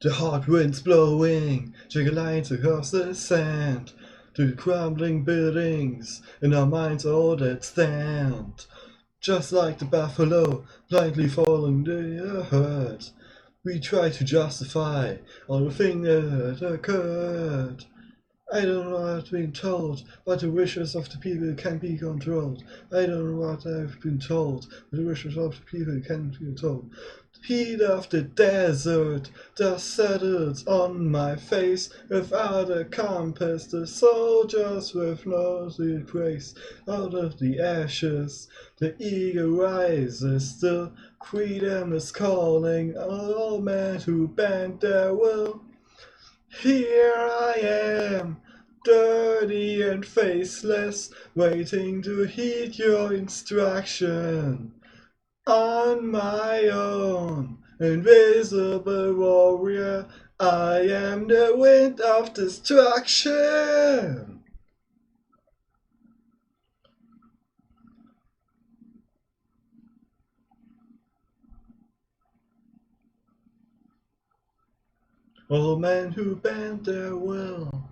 The hot winds blowing, jagged lines across the sand, to the crumbling buildings in our minds all that stand. Just like the buffalo, blindly following the herd, we try to justify all the things that occurred. I don't know what I've been told, but the wishes of the people can be controlled. I don't know what I've been told, but the wishes of the people can be controlled. The heat of the desert dust settles on my face. Without a compass, the soldiers with no grace. Out of the ashes, the eagle rises still. Freedom is calling all men who bend their will. Here I am, dirty and faceless, waiting to heed your instruction. On my own, invisible warrior, I am the wind of destruction. All men who bend their will.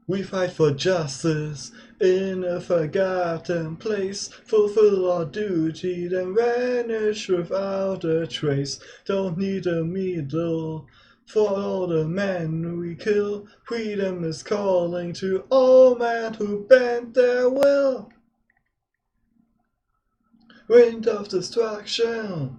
We fight for justice in a forgotten place, fulfill our duty, then vanish without a trace. Don't need a medal for all the men we kill. Freedom is calling to all men who bend their will. Wind of destruction.